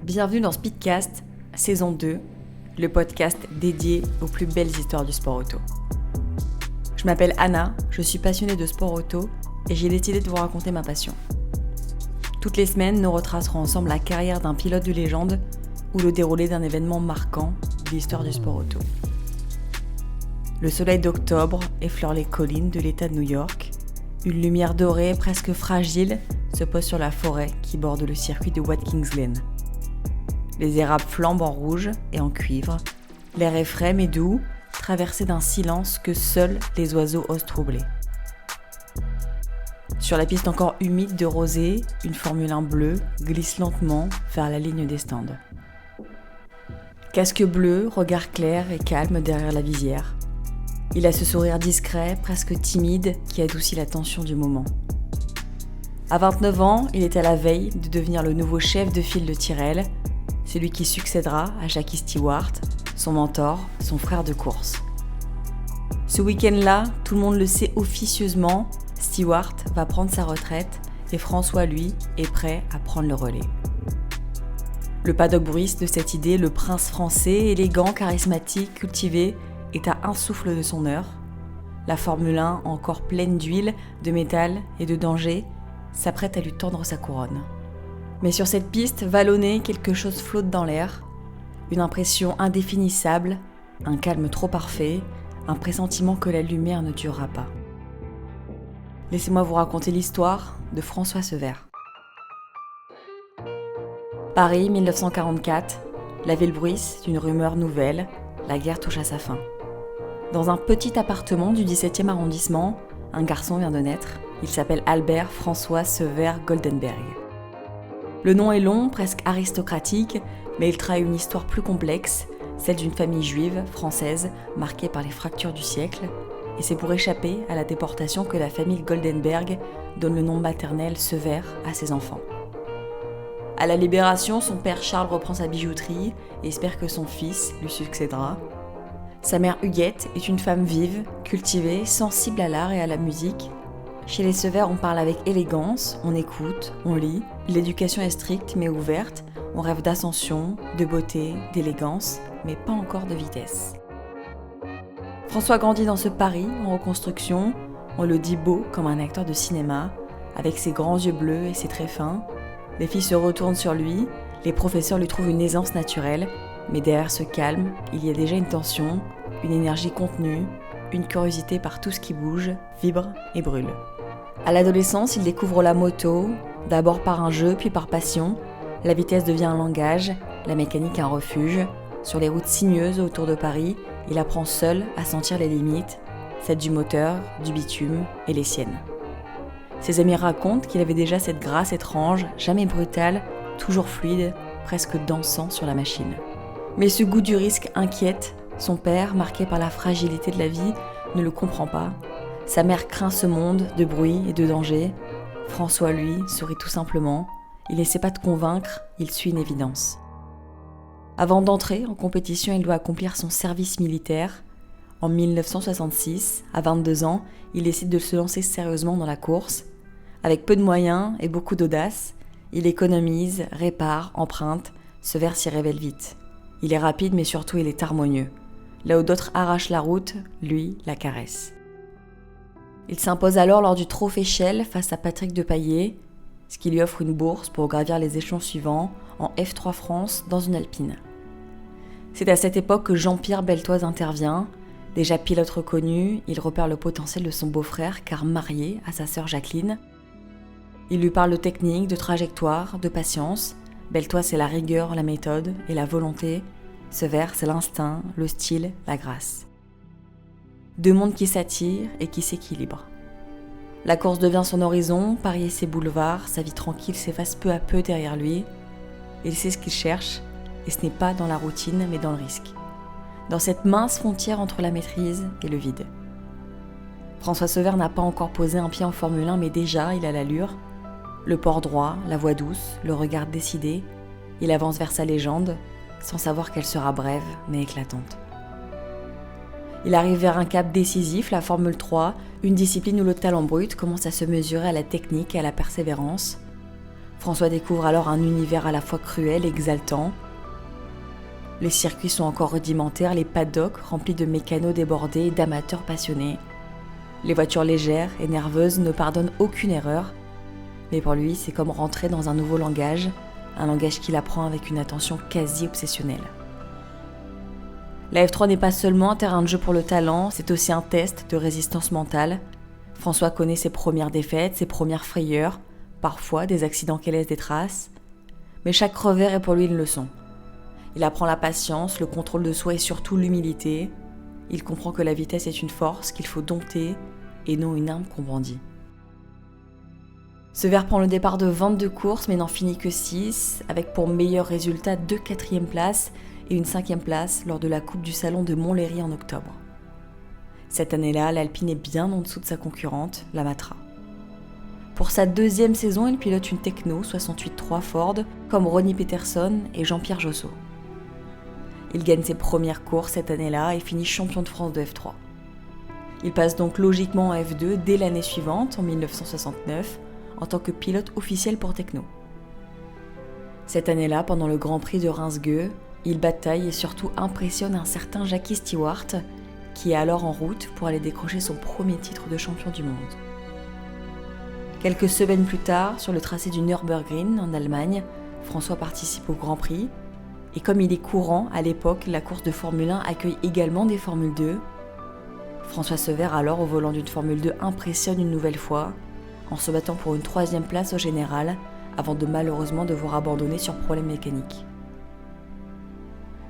Bienvenue dans Speedcast, saison 2, le podcast dédié aux plus belles histoires du sport auto. Je m'appelle Anna, je suis passionnée de sport auto et j'ai décidé de vous raconter ma passion. Toutes les semaines, nous retracerons ensemble la carrière d'un pilote de légende ou le déroulé d'un événement marquant de l'histoire du sport auto. Le soleil d'octobre effleure les collines de l'État de New York. Une lumière dorée presque fragile se pose sur la forêt qui borde le circuit de Watkins Glen. Les érables flambent en rouge et en cuivre. L'air est frais mais doux, traversé d'un silence que seuls les oiseaux osent troubler. Sur la piste encore humide de rosée, une Formule 1 bleue glisse lentement vers la ligne des stands. Casque bleu, regard clair et calme derrière la visière. Il a ce sourire discret, presque timide, qui adoucit la tension du moment. À 29 ans, il est à la veille de devenir le nouveau chef de file de Tyrrell, celui qui succédera à Jackie Stewart, son mentor, son frère de course. Ce week-end-là, tout le monde le sait officieusement, Stewart va prendre sa retraite et François, lui, est prêt à prendre le relais. Le paddock bruisse de cette idée, le prince français, élégant, charismatique, cultivé, est à un souffle de son heure. La Formule 1, encore pleine d'huile, de métal et de danger, s'apprête à lui tendre sa couronne. Mais sur cette piste vallonnée, quelque chose flotte dans l'air. Une impression indéfinissable, un calme trop parfait, un pressentiment que la lumière ne durera pas. Laissez-moi vous raconter l'histoire de François Severs. Paris, 1944, la ville bruisse d'une rumeur nouvelle, la guerre touche à sa fin. Dans un petit appartement du 17e arrondissement, un garçon vient de naître. Il s'appelle Albert François Severs Goldenberg. Le nom est long, presque aristocratique, mais il trahit une histoire plus complexe, celle d'une famille juive, française, marquée par les fractures du siècle, et c'est pour échapper à la déportation que la famille Goldenberg donne le nom maternel Severs à ses enfants. À la Libération, son père Charles reprend sa bijouterie et espère que son fils lui succédera. Sa mère Huguette est une femme vive, cultivée, sensible à l'art et à la musique. Chez les Severs, on parle avec élégance, on écoute, on lit. L'éducation est stricte mais ouverte. On rêve d'ascension, de beauté, d'élégance, mais pas encore de vitesse. François grandit dans ce Paris en reconstruction. On le dit beau comme un acteur de cinéma, avec ses grands yeux bleus et ses traits fins. Les filles se retournent sur lui, les professeurs lui trouvent une aisance naturelle, mais derrière ce calme, il y a déjà une tension, une énergie contenue, une curiosité par tout ce qui bouge, vibre et brûle. À l'adolescence, il découvre la moto, d'abord par un jeu, puis par passion. La vitesse devient un langage, la mécanique un refuge. Sur les routes sinueuses autour de Paris, il apprend seul à sentir les limites, celles du moteur, du bitume et les siennes. Ses amis racontent qu'il avait déjà cette grâce étrange, jamais brutale, toujours fluide, presque dansant sur la machine. Mais ce goût du risque inquiète. Son père, marqué par la fragilité de la vie, ne le comprend pas. Sa mère craint ce monde de bruit et de danger. François, lui, sourit tout simplement. Il n'essaie pas de convaincre, il suit une évidence. Avant d'entrer en compétition, il doit accomplir son service militaire. En 1966, à 22 ans, il décide de se lancer sérieusement dans la course. Avec peu de moyens et beaucoup d'audace, il économise, répare, emprunte. Severs s'y révèle vite. Il est rapide, mais surtout il est harmonieux. Là où d'autres arrachent la route, lui la caresse. Il s'impose alors lors du Trophée Shell face à Patrick Depailler, ce qui lui offre une bourse pour gravir les échelons suivants en F3 France dans une Alpine. C'est à cette époque que Jean-Pierre Beltoise intervient. Déjà pilote reconnu, il repère le potentiel de son beau-frère car marié à sa sœur Jacqueline. Il lui parle de technique, de trajectoire, de patience. Beltoise, c'est la rigueur, la méthode et la volonté. Severs, c'est l'instinct, le style, la grâce. Deux mondes qui s'attirent et qui s'équilibrent. La course devient son horizon, Paris et ses boulevards, sa vie tranquille s'efface peu à peu derrière lui. Il sait ce qu'il cherche, et ce n'est pas dans la routine, mais dans le risque. Dans cette mince frontière entre la maîtrise et le vide. François Severs n'a pas encore posé un pied en Formule 1, mais déjà, il a l'allure. Le port droit, la voix douce, le regard décidé, il avance vers sa légende, sans savoir qu'elle sera brève mais éclatante. Il arrive vers un cap décisif, la Formule 3, une discipline où le talent brut commence à se mesurer à la technique et à la persévérance. François découvre alors un univers à la fois cruel et exaltant. Les circuits sont encore rudimentaires, les paddocks remplis de mécanos débordés et d'amateurs passionnés. Les voitures légères et nerveuses ne pardonnent aucune erreur, mais pour lui, c'est comme rentrer dans un nouveau langage, un langage qu'il apprend avec une attention quasi obsessionnelle. La F3 n'est pas seulement un terrain de jeu pour le talent, c'est aussi un test de résistance mentale. François connaît ses premières défaites, ses premières frayeurs, parfois des accidents qui laissent des traces, mais chaque revers est pour lui une leçon. Il apprend la patience, le contrôle de soi et surtout l'humilité. Il comprend que la vitesse est une force qu'il faut dompter et non une arme qu'on brandit. Sever prend le départ de 22 courses mais n'en finit que 6, avec pour meilleur résultat 2 4e places et une 5e place lors de la Coupe du Salon de Montlhéry en octobre. Cette année-là, l'Alpine est bien en dessous de sa concurrente, la Matra. Pour sa 2e saison, il pilote une Techno 68.3 Ford comme Ronnie Peterson et Jean-Pierre Josso. Il gagne ses premières courses cette année-là et finit champion de France de F3. Il passe donc logiquement en F2 dès l'année suivante, en 1969, en tant que pilote officiel pour Techno. Cette année-là, pendant le Grand Prix de Reims-Gueux, il bataille et surtout impressionne un certain Jackie Stewart, qui est alors en route pour aller décrocher son premier titre de champion du monde. Quelques semaines plus tard, sur le tracé du Nürburgring en Allemagne, François participe au Grand Prix, et comme il est courant à l'époque, la course de Formule 1 accueille également des Formule 2. François Sever, alors au volant d'une Formule 2, impressionne une nouvelle fois, en se battant pour une 3e place au général, avant de malheureusement devoir abandonner sur problème mécanique.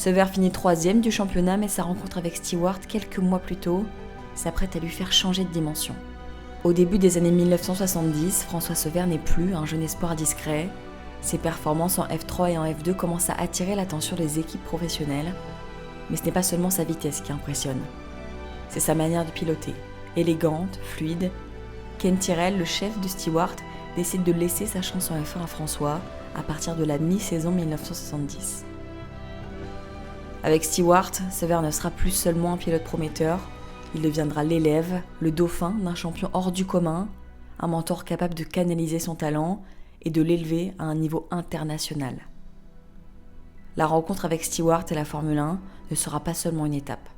Sever finit 3e du championnat, mais sa rencontre avec Stewart quelques mois plus tôt s'apprête à lui faire changer de dimension. Au début des années 1970, François Sever n'est plus un jeune espoir discret. Ses performances en F3 et en F2 commencent à attirer l'attention des équipes professionnelles, mais ce n'est pas seulement sa vitesse qui impressionne. C'est sa manière de piloter, élégante, fluide. Ken Tyrrell, le chef de Stewart, décide de laisser sa chance en F1 à François à partir de la mi-saison 1970. Avec Stewart, Sever ne sera plus seulement un pilote prometteur, il deviendra l'élève, le dauphin d'un champion hors du commun, un mentor capable de canaliser son talent et de l'élever à un niveau international. La rencontre avec Stewart et la Formule 1 ne sera pas seulement une étape.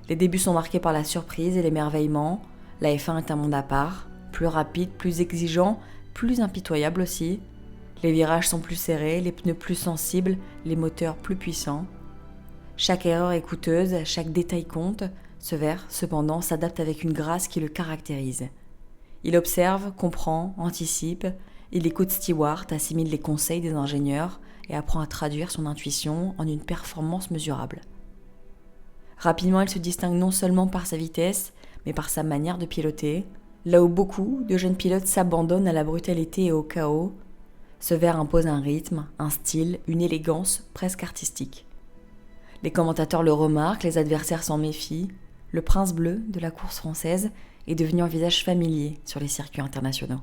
Les débuts sont marqués par la surprise et l'émerveillement. La F1 est un monde à part, plus rapide, plus exigeant, plus impitoyable aussi. Les virages sont plus serrés, les pneus plus sensibles, les moteurs plus puissants. Chaque erreur est coûteuse, chaque détail compte. Sever, cependant, s'adapte avec une grâce qui le caractérise. Il observe, comprend, anticipe. Il écoute Stewart, assimile les conseils des ingénieurs et apprend à traduire son intuition en une performance mesurable. Rapidement, il se distingue non seulement par sa vitesse, mais par sa manière de piloter. Là où beaucoup de jeunes pilotes s'abandonnent à la brutalité et au chaos, Sever impose un rythme, un style, une élégance presque artistique. Les commentateurs le remarquent, les adversaires s'en méfient. Le prince bleu de la course française est devenu un visage familier sur les circuits internationaux.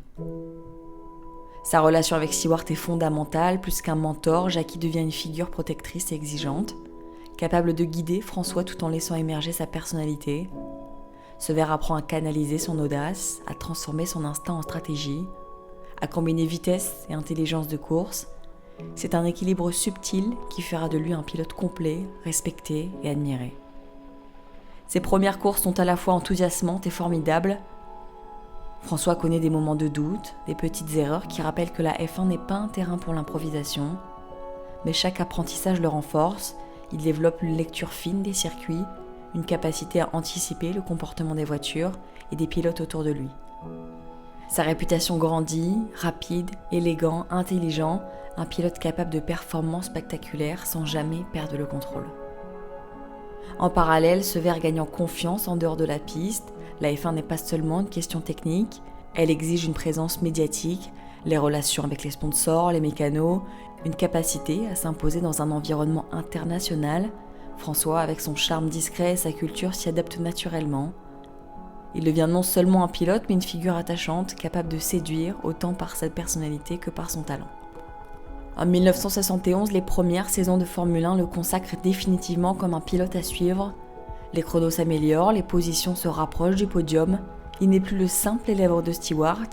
Sa relation avec Stewart est fondamentale, plus qu'un mentor, Jackie devient une figure protectrice et exigeante, capable de guider François tout en laissant émerger sa personnalité. Sever apprend à canaliser son audace, à transformer son instinct en stratégie, à combiner vitesse et intelligence de course. C'est un équilibre subtil qui fera de lui un pilote complet, respecté et admiré. Ses premières courses sont à la fois enthousiasmantes et formidables. François connaît des moments de doute, des petites erreurs qui rappellent que la F1 n'est pas un terrain pour l'improvisation. Mais chaque apprentissage le renforce, il développe une lecture fine des circuits, une capacité à anticiper le comportement des voitures et des pilotes autour de lui. Sa réputation grandit, rapide, élégant, intelligent, un pilote capable de performances spectaculaires sans jamais perdre le contrôle. En parallèle, Sever gagne en confiance en dehors de la piste. La F1 n'est pas seulement une question technique, elle exige une présence médiatique, les relations avec les sponsors, les mécanos, une capacité à s'imposer dans un environnement international. François, avec son charme discret et sa culture, s'y adapte naturellement. Il devient non seulement un pilote, mais une figure attachante, capable de séduire autant par sa personnalité que par son talent. En 1971, les premières saisons de Formule 1 le consacrent définitivement comme un pilote à suivre. Les chronos s'améliorent, les positions se rapprochent du podium. Il n'est plus le simple élève de Stewart,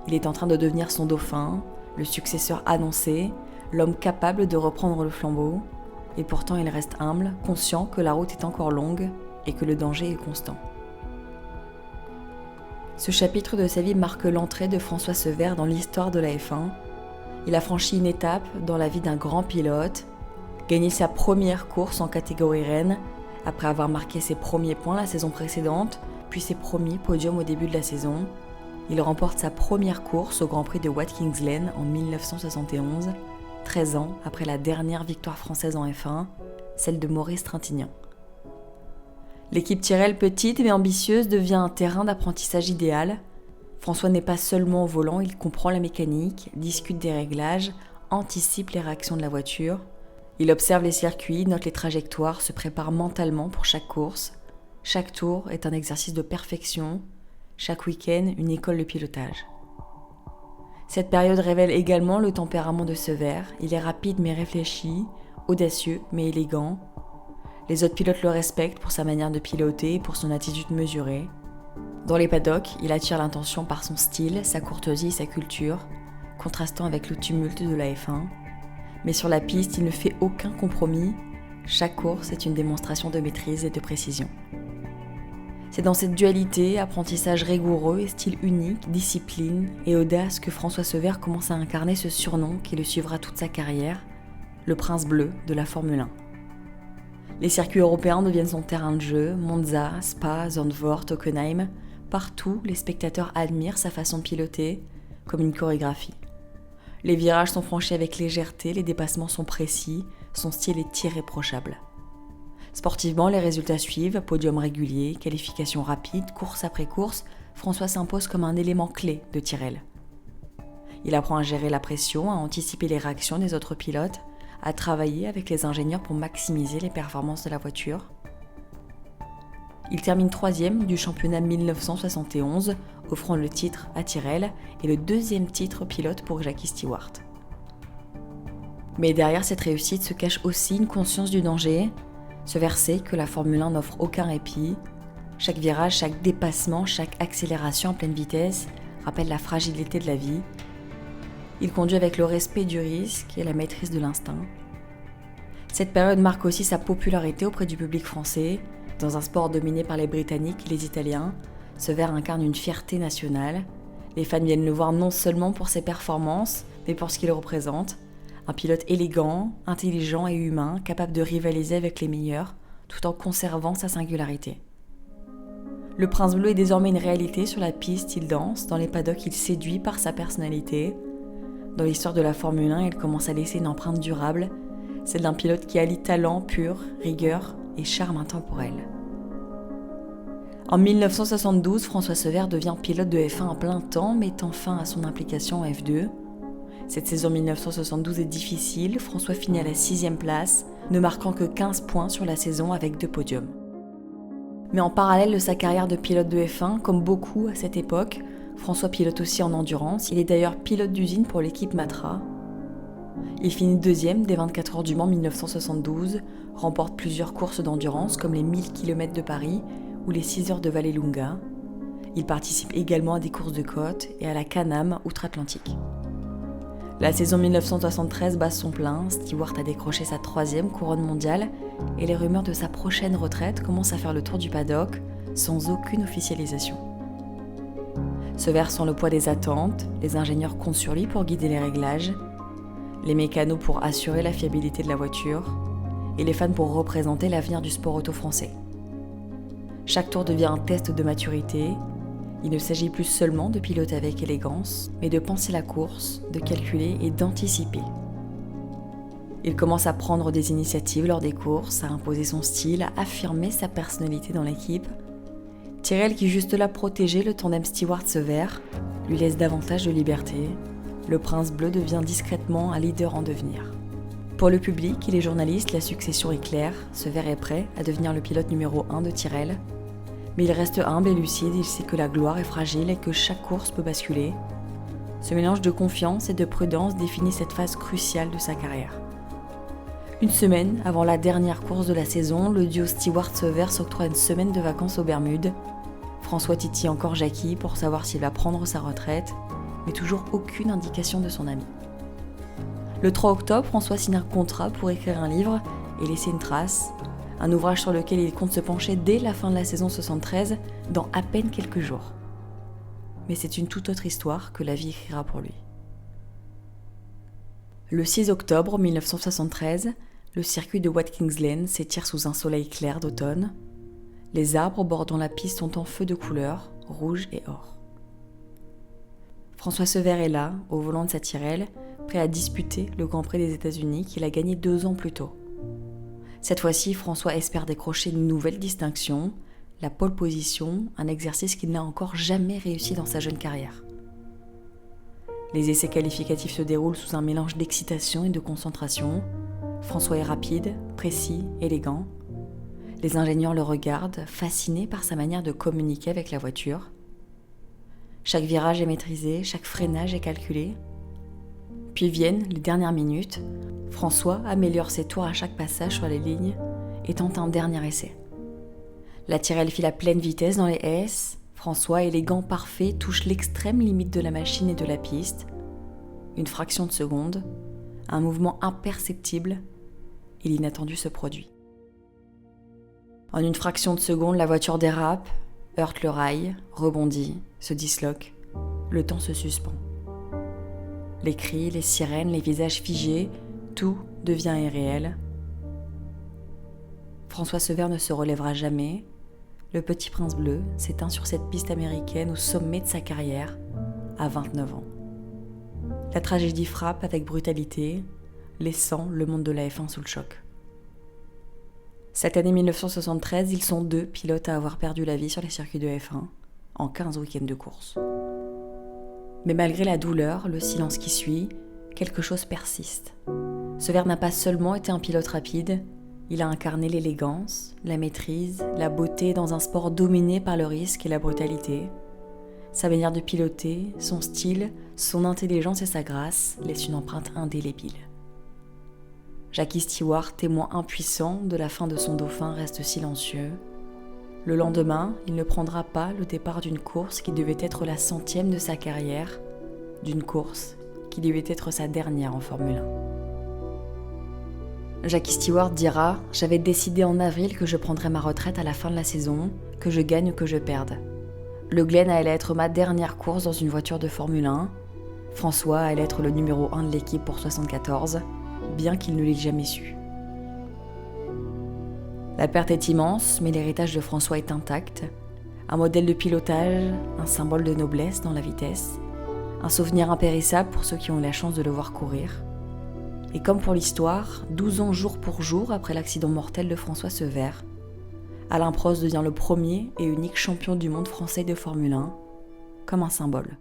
il est en train de devenir son dauphin, le successeur annoncé, l'homme capable de reprendre le flambeau. Et pourtant il reste humble, conscient que la route est encore longue et que le danger est constant. Ce chapitre de sa vie marque l'entrée de François Sever dans l'histoire de la F1. Il a franchi une étape dans la vie d'un grand pilote, gagné sa première course en catégorie reine, après avoir marqué ses premiers points la saison précédente, puis ses premiers podiums au début de la saison. Il remporte sa première course au Grand Prix de Watkins Glen en 1971, 13 ans après la dernière victoire française en F1, celle de Maurice Trintignant. L'équipe Tyrrell, petite mais ambitieuse, devient un terrain d'apprentissage idéal. François n'est pas seulement au volant, il comprend la mécanique, discute des réglages, anticipe les réactions de la voiture. Il observe les circuits, note les trajectoires, se prépare mentalement pour chaque course. Chaque tour est un exercice de perfection, chaque week-end une école de pilotage. Cette période révèle également le tempérament de Sever. Il est rapide mais réfléchi, audacieux mais élégant. Les autres pilotes le respectent pour sa manière de piloter et pour son attitude mesurée. Dans les paddocks, il attire l'attention par son style, sa courtoisie et sa culture, contrastant avec le tumulte de la F1. Mais sur la piste, il ne fait aucun compromis. Chaque course est une démonstration de maîtrise et de précision. C'est dans cette dualité, apprentissage rigoureux et style unique, discipline et audace que François Sever commence à incarner ce surnom qui le suivra toute sa carrière, le prince bleu de la Formule 1. Les circuits européens deviennent son terrain de jeu, Monza, Spa, Zandvoort, Hockenheim. Partout, les spectateurs admirent sa façon de piloter, comme une chorégraphie. Les virages sont franchis avec légèreté, les dépassements sont précis, son style est irréprochable. Sportivement, les résultats suivent, podium régulier, qualification rapide, course après course, François s'impose comme un élément clé de Tyrrell. Il apprend à gérer la pression, à anticiper les réactions des autres pilotes, à travailler avec les ingénieurs pour maximiser les performances de la voiture. Il termine 3e du championnat 1971, offrant le titre à Tyrrell et le 2e titre pilote pour Jackie Stewart. Mais derrière cette réussite se cache aussi une conscience du danger, ce verset que la Formule 1 n'offre aucun répit. Chaque virage, chaque dépassement, chaque accélération en pleine vitesse rappelle la fragilité de la vie. Il conduit avec le respect du risque et la maîtrise de l'instinct. Cette période marque aussi sa popularité auprès du public français. Dans un sport dominé par les Britanniques et les Italiens, Sever incarne une fierté nationale. Les fans viennent le voir non seulement pour ses performances, mais pour ce qu'il représente. Un pilote élégant, intelligent et humain, capable de rivaliser avec les meilleurs, tout en conservant sa singularité. Le prince bleu est désormais une réalité sur la piste, il danse, dans les paddocks il séduit par sa personnalité. Dans l'histoire de la Formule 1, il commence à laisser une empreinte durable, celle d'un pilote qui allie talent pur, rigueur et charme intemporel. En 1972, François Sever devient pilote de F1 à plein temps, mettant fin à son implication en F2. Cette saison 1972 est difficile, François finit à la 6e place, ne marquant que 15 points sur la saison avec 2 podiums. Mais en parallèle de sa carrière de pilote de F1, comme beaucoup à cette époque, François pilote aussi en endurance, il est d'ailleurs pilote d'usine pour l'équipe Matra. Il finit 2e des 24 heures du Mans 1972, remporte plusieurs courses d'endurance comme les 1000 km de Paris ou les 6 heures de Vallelunga. Il participe également à des courses de côte et à la Can-Am outre-Atlantique. La saison 1973 bat son plein, Stewart a décroché sa 3e couronne mondiale et les rumeurs de sa prochaine retraite commencent à faire le tour du paddock sans aucune officialisation. Sever sent le poids des attentes, les ingénieurs comptent sur lui pour guider les réglages, les mécanos pour assurer la fiabilité de la voiture et les fans pour représenter l'avenir du sport auto français. Chaque tour devient un test de maturité. Il ne s'agit plus seulement de piloter avec élégance, mais de penser la course, de calculer et d'anticiper. Il commence à prendre des initiatives lors des courses, à imposer son style, à affirmer sa personnalité dans l'équipe. Tyrrell, qui juste là protégeait le tandem Stewart-Sever, lui laisse davantage de liberté. Le prince bleu devient discrètement un leader en devenir. Pour le public et les journalistes, la succession est claire. Sever est prêt à devenir le pilote numéro 1 de Tyrrell. Mais il reste humble et lucide, il sait que la gloire est fragile et que chaque course peut basculer. Ce mélange de confiance et de prudence définit cette phase cruciale de sa carrière. Une semaine avant la dernière course de la saison, le duo Stewart-Sever s'octroie une semaine de vacances aux Bermudes. François titille encore Jackie pour savoir s'il va prendre sa retraite, mais toujours aucune indication de son ami. Le 3 octobre, François signe un contrat pour écrire un livre et laisser une trace, un ouvrage sur lequel il compte se pencher dès la fin de la saison 73, dans à peine quelques jours. Mais c'est une toute autre histoire que la vie écrira pour lui. Le 6 octobre 1973, le circuit de Watkins Glen s'étire sous un soleil clair d'automne. Les arbres bordant la piste sont en feu de couleurs, rouge et or. François Sever est là, au volant de sa Tyrrell, prêt à disputer le Grand Prix des États-Unis qu'il a gagné 2 ans plus tôt. Cette fois-ci, François espère décrocher une nouvelle distinction, la pole position, un exercice qu'il n'a encore jamais réussi dans sa jeune carrière. Les essais qualificatifs se déroulent sous un mélange d'excitation et de concentration. François est rapide, précis, élégant. Les ingénieurs le regardent, fascinés par sa manière de communiquer avec la voiture. Chaque virage est maîtrisé, chaque freinage est calculé. Puis viennent les dernières minutes. François améliore ses tours à chaque passage sur les lignes et tente un dernier essai. La Tyrrell file à pleine vitesse dans les S. François, élégant, parfait, touche l'extrême limite de la machine et de la piste. Une fraction de seconde, un mouvement imperceptible, et l'inattendu se produit. En une fraction de seconde, la voiture dérape, heurte le rail, rebondit, se disloque. Le temps se suspend. Les cris, les sirènes, les visages figés, tout devient irréel. François Sever ne se relèvera jamais. Le petit prince bleu s'éteint sur cette piste américaine au sommet de sa carrière, à 29 ans. La tragédie frappe avec brutalité, laissant le monde de la F1 sous le choc. Cette année 1973, ils sont 2 pilotes à avoir perdu la vie sur les circuits de F1, en 15 week-ends de course. Mais malgré la douleur, le silence qui suit, quelque chose persiste. Sever n'a pas seulement été un pilote rapide, il a incarné l'élégance, la maîtrise, la beauté dans un sport dominé par le risque et la brutalité. Sa manière de piloter, son style, son intelligence et sa grâce laissent une empreinte indélébile. Jackie Stewart, témoin impuissant de la fin de son dauphin, reste silencieux. Le lendemain, il ne prendra pas le départ d'une course qui devait être la 100e de sa carrière, d'une course qui devait être sa dernière en Formule 1. Jackie Stewart dira « J'avais décidé en avril que je prendrais ma retraite à la fin de la saison, que je gagne ou que je perde. Le Glen allait être ma dernière course dans une voiture de Formule 1. François allait être le numéro 1 de l'équipe pour 74, bien qu'il ne l'ait jamais su. » La perte est immense, mais l'héritage de François est intact. Un modèle de pilotage, un symbole de noblesse dans la vitesse, un souvenir impérissable pour ceux qui ont eu la chance de le voir courir. Et comme pour l'histoire, 12 ans jour pour jour après l'accident mortel de François Sever, Alain Prost devient le premier et unique champion du monde français de Formule 1, comme un symbole.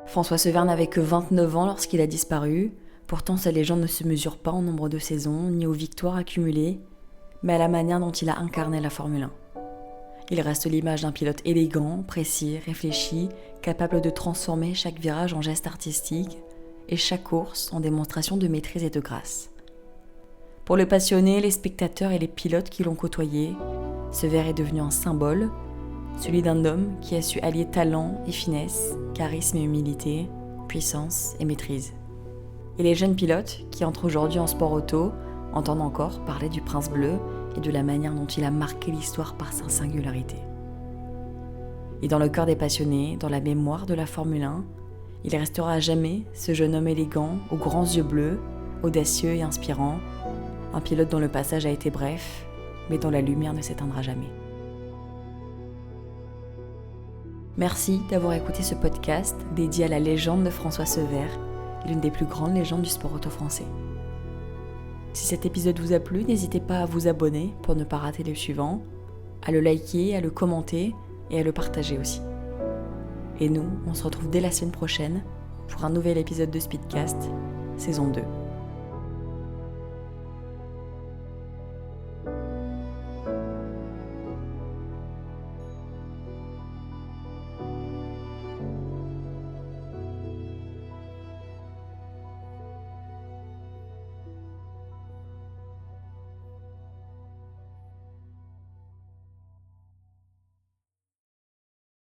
François Sever n'avait que 29 ans lorsqu'il a disparu, pourtant sa légende ne se mesure pas en nombre de saisons, ni aux victoires accumulées, mais à la manière dont il a incarné la Formule 1. Il reste l'image d'un pilote élégant, précis, réfléchi, capable de transformer chaque virage en geste artistique, et chaque course en démonstration de maîtrise et de grâce. Pour le passionné, les spectateurs et les pilotes qui l'ont côtoyé, Sever est devenu un symbole, celui d'un homme qui a su allier talent et finesse, charisme et humilité, puissance et maîtrise. Et les jeunes pilotes qui entrent aujourd'hui en sport auto entendent encore parler du prince bleu et de la manière dont il a marqué l'histoire par sa singularité. Et dans le cœur des passionnés, dans la mémoire de la Formule 1, il restera à jamais ce jeune homme élégant, aux grands yeux bleus, audacieux et inspirant, un pilote dont le passage a été bref, mais dont la lumière ne s'éteindra jamais. Merci d'avoir écouté ce podcast dédié à la légende de François Sever, l'une des plus grandes légendes du sport auto français. Si cet épisode vous a plu, n'hésitez pas à vous abonner pour ne pas rater les suivants, à le liker, à le commenter et à le partager aussi. Et nous, on se retrouve dès la semaine prochaine pour un nouvel épisode de Speedcast, saison 2.